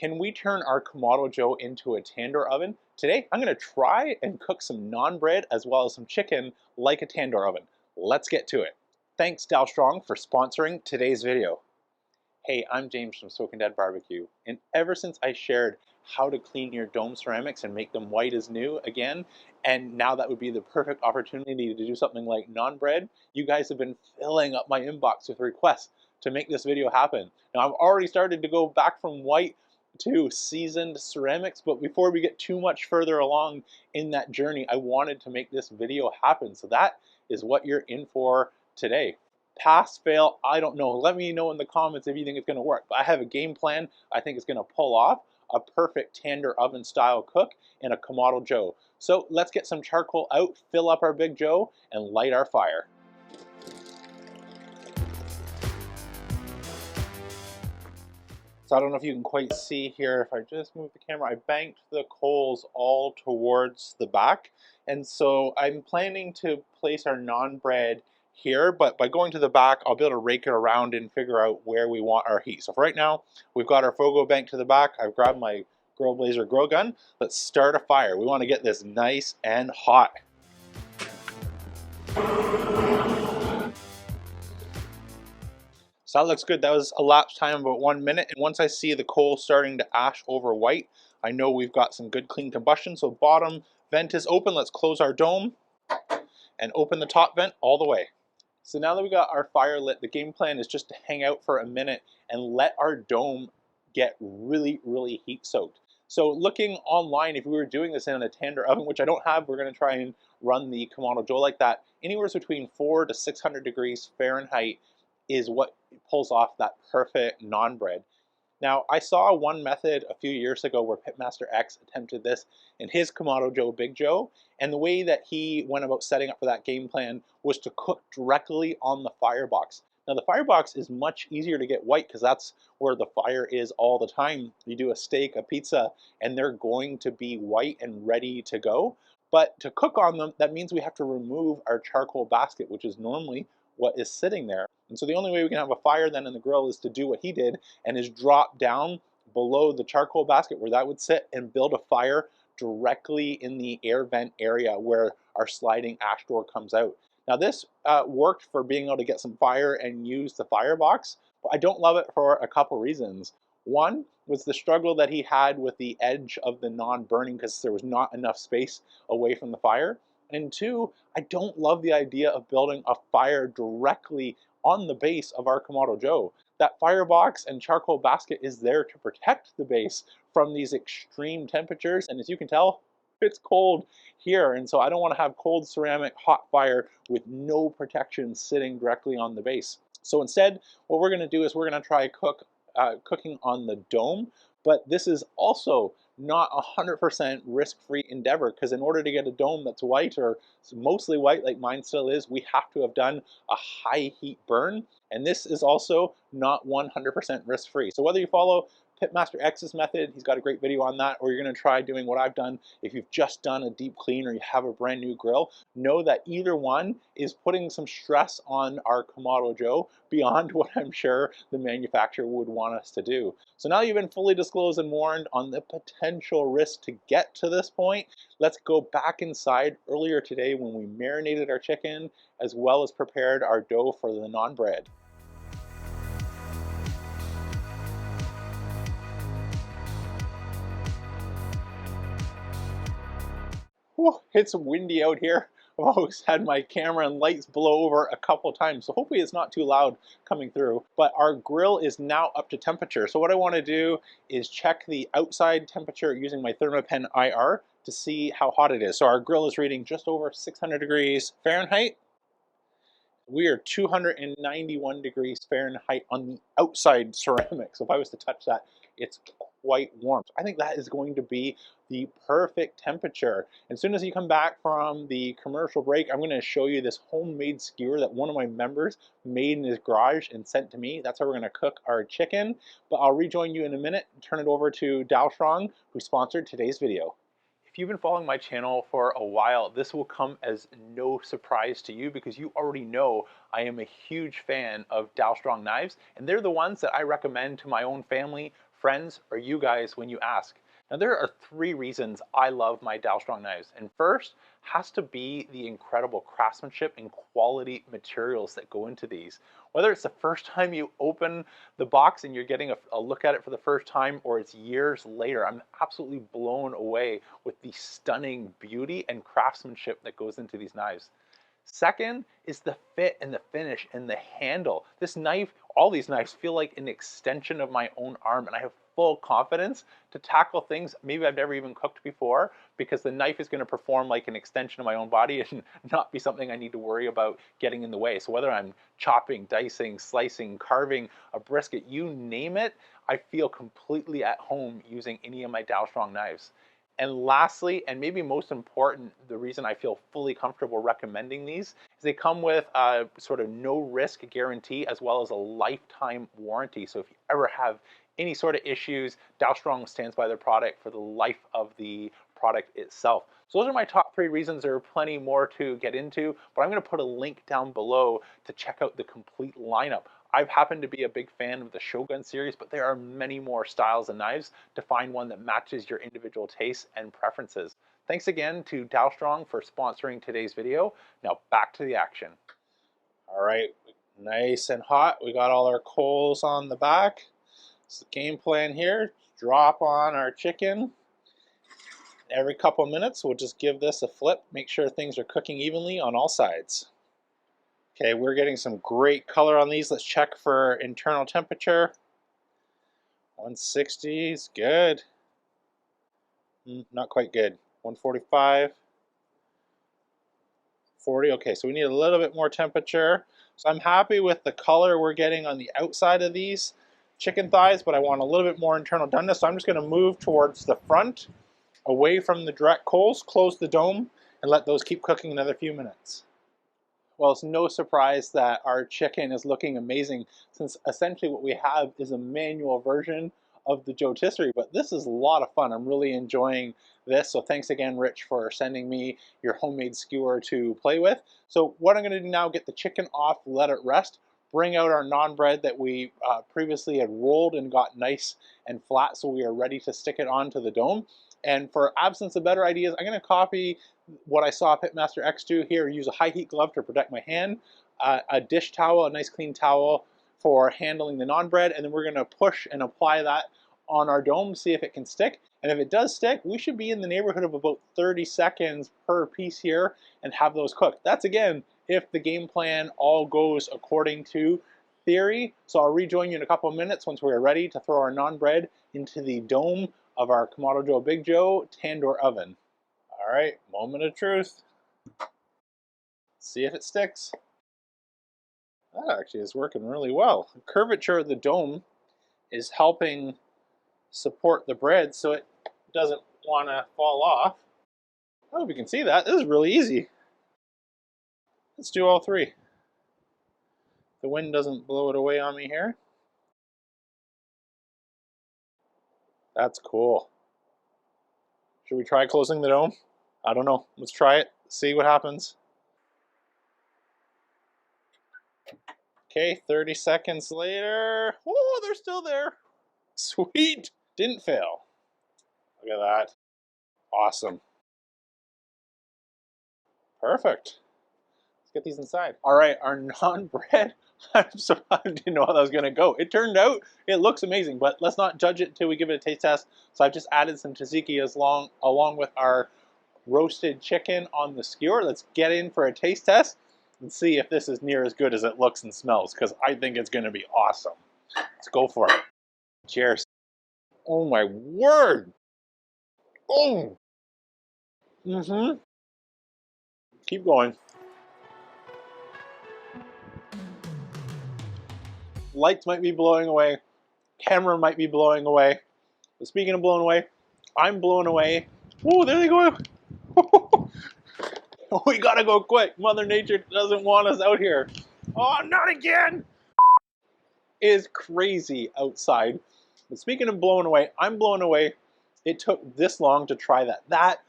Can we turn our Kamado Joe into a tandoor oven? Today, I'm gonna try and cook some naan bread as well as some chicken like a tandoor oven. Let's get to it. Thanks Dalstrong for sponsoring today's video. Hey, I'm James from Smoking Dead Barbecue, and ever since I shared how to clean your dome ceramics and make them white as new again, and now that would be the perfect opportunity to do something like naan bread, you guys have been filling up my inbox with requests to make this video happen. Now I've already started to go back from white to seasoned ceramics, but before we get too much further along in that journey, I wanted to make this video happen. So that is what you're in for today. Pass, fail, I don't know. Let me know in the comments if you think it's gonna work. But I have a game plan. I think it's gonna pull off a perfect tandoor oven style cook in a Kamado Joe. So let's get some charcoal out, fill up our Big Joe, and light our fire. So I don't know if you can quite see here, if I just move the camera, I banked the coals all towards the back. And so I'm planning to place our naan bread here, but by going to the back, I'll be able to rake it around and figure out where we want our heat. So for right now, we've got our Fogo bank to the back. I've grabbed my Grill Blazer grill gun. Let's start a fire. We want to get this nice and hot. So that looks good. That was elapsed time of about 1 minute. And once I see the coal starting to ash over white, I know we've got some good clean combustion. So bottom vent is open. Let's close our dome and open the top vent all the way. So now that we got our fire lit, the game plan is just to hang out for a minute and let our dome get really, really heat soaked. So looking online, if we were doing this in a tandoor oven, which I don't have, we're gonna try and run the Kamado Joe like that, anywhere between 400 to 600 degrees Fahrenheit is what pulls off that perfect naan bread. Now, I saw one method a few years ago where Pitmaster X attempted this in his Kamado Joe Big Joe, and the way that he went about setting up for that game plan was to cook directly on the firebox. Now, the firebox is much easier to get white because that's where the fire is all the time. You do a steak, a pizza, and they're going to be white and ready to go. But to cook on them, that means we have to remove our charcoal basket, which is normally what is sitting there. And so the only way we can have a fire then in the grill is to do what he did and is drop down below the charcoal basket where that would sit and build a fire directly in the air vent area where our sliding ash door comes out. Now this worked for being able to get some fire and use the firebox, but I don't love it for a couple reasons. One was the struggle that he had with the edge of the naan burning because there was not enough space away from the fire. And two, I don't love the idea of building a fire directly on the base of our Kamado Joe. That firebox and charcoal basket is there to protect the base from these extreme temperatures. And as you can tell, it's cold here. And so I don't want to have cold ceramic hot fire with no protection sitting directly on the base. So instead, what we're going to do is we're going to try cooking on the dome. But this is also not a 100% risk-free endeavor because in order to get a dome that's white or mostly white like mine still is, we have to have done a high heat burn, and this is also not 100% risk-free. So whether you follow Pitmaster X's method, he's got a great video on that, or you're going to try doing what I've done, if you've just done a deep clean or you have a brand new grill, know that either one is putting some stress on our Kamado Joe beyond what I'm sure the manufacturer would want us to do. So now you've been fully disclosed and warned on the potential risk to get to this point. Let's go back inside earlier today when we marinated our chicken as well as prepared our dough for the naan bread. Whew, it's windy out here. I've always had my camera and lights blow over a couple times, so hopefully it's not too loud coming through. But our grill is now up to temperature. So what I want to do is check the outside temperature using my Thermapen IR to see how hot it is. So our grill is reading just over 600 degrees Fahrenheit. We are 291 degrees Fahrenheit on the outside ceramic. So if I was to touch that, it's quite warm. So I think that is going to be the perfect temperature. As soon as you come back from the commercial break, I'm going to show you this homemade skewer that one of my members made in his garage and sent to me. That's how we're going to cook our chicken. But I'll rejoin you in a minute and turn it over to Dalstrong, who sponsored today's video. If you've been following my channel for a while, this will come as no surprise to you because you already know I am a huge fan of Dalstrong knives, and they're the ones that I recommend to my own family, friends, or you guys when you ask. Now there are 3 reasons I love my Dalstrong knives. And first has to be the incredible craftsmanship and quality materials that go into these. Whether it's the first time you open the box and you're getting a look at it for the first time, or it's years later, I'm absolutely blown away with the stunning beauty and craftsmanship that goes into these knives. Second is the fit and the finish and the handle. This knife, all these knives feel like an extension of my own arm, and I have full confidence to tackle things maybe I've never even cooked before, because the knife is going to perform like an extension of my own body and not be something I need to worry about getting in the way. So whether I'm chopping, dicing, slicing, carving a brisket, you name it, I feel completely at home using any of my Dalstrong knives. And lastly, and maybe most important, the reason I feel fully comfortable recommending these is they come with a sort of no risk guarantee as well as a lifetime warranty. So if you ever have any sort of issues, Dalstrong stands by their product for the life of the product itself. So those are my top 3 reasons. There are plenty more to get into, but I'm going to put a link down below to check out the complete lineup. I've happened to be a big fan of the Shogun series, but there are many more styles and knives to find one that matches your individual tastes and preferences. Thanks again to Dalstrong for sponsoring today's video. Now back to the action. All right, nice and hot. We got all our coals on the back. So the game plan here, drop on our chicken. Every couple minutes, we'll just give this a flip, make sure things are cooking evenly on all sides. Okay, we're getting some great color on these. Let's check for internal temperature. 160 is good. Not quite good. 145. 40. Okay, so we need a little bit more temperature. So I'm happy with the color we're getting on the outside of these chicken thighs, but I want a little bit more internal doneness. So I'm just going to move towards the front, away from the direct coals, close the dome, and let those keep cooking another few minutes. Well, it's no surprise that our chicken is looking amazing, since essentially what we have is a manual version of the rotisserie, but this is a lot of fun. I'm really enjoying this. So thanks again, Rich, for sending me your homemade skewer to play with. So what I'm going to do now, get the chicken off, let it rest, bring out our naan bread that we previously had rolled and got nice and flat, so we are ready to stick it onto the dome. And for absence of better ideas, I'm going to copy what I saw Pitmaster X do here. Use a high heat glove to protect my hand, a dish towel, a nice clean towel for handling the naan bread, and then we're going to push and apply that on our dome, see if it can stick. And if it does stick, we should be in the neighborhood of about 30 seconds per piece here and have those cooked. That's, again, if the game plan all goes according to theory. So I'll rejoin you in a couple of minutes once we're ready to throw our naan bread into the dome of our Kamado Joe Big Joe Tandoor oven. All right, moment of truth. See if it sticks. That actually is working really well. The curvature of the dome is helping support the bread so it doesn't want to fall off. I hope you can see that. This is really easy. Let's do all 3. The wind doesn't blow it away on me here. That's cool. Should we try closing the dome? I don't know. Let's try it. See what happens. Okay, 30 seconds later. Oh, they're still there. Sweet. Didn't fail. Look at that. Awesome. Perfect. Let's get these inside. All right, our naan bread. I'm surprised I didn't know how that was going to go. It turned out, it looks amazing, but let's not judge it until we give it a taste test. So I've just added some tzatziki along with our roasted chicken on the skewer. Let's get in for a taste test and see if this is near as good as it looks and smells, because I think it's going to be awesome. Let's go for it. Cheers. Oh my word. Oh. Keep going. Lights might be blowing away. Camera might be blowing away. But speaking of blowing away, I'm blown away. Oh, there they go. We gotta go quick. Mother Nature doesn't want us out here. Oh, not again. It is crazy outside. But speaking of blown away, I'm blown away. It took this long to try that.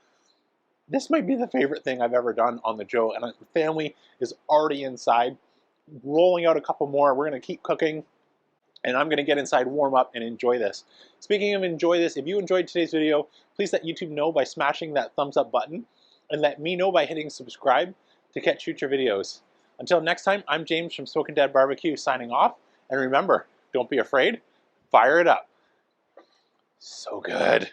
This might be the favorite thing I've ever done on the Joe, and the family is already inside, rolling out a couple more. We're gonna keep cooking. and I'm gonna get inside, warm up, and enjoy this. Speaking of enjoy this, if you enjoyed today's video, please let YouTube know by smashing that thumbs up button, and let me know by hitting subscribe to catch future videos. Until next time, I'm James from Smokin' Dad Barbecue signing off, and remember, don't be afraid, fire it up. So good.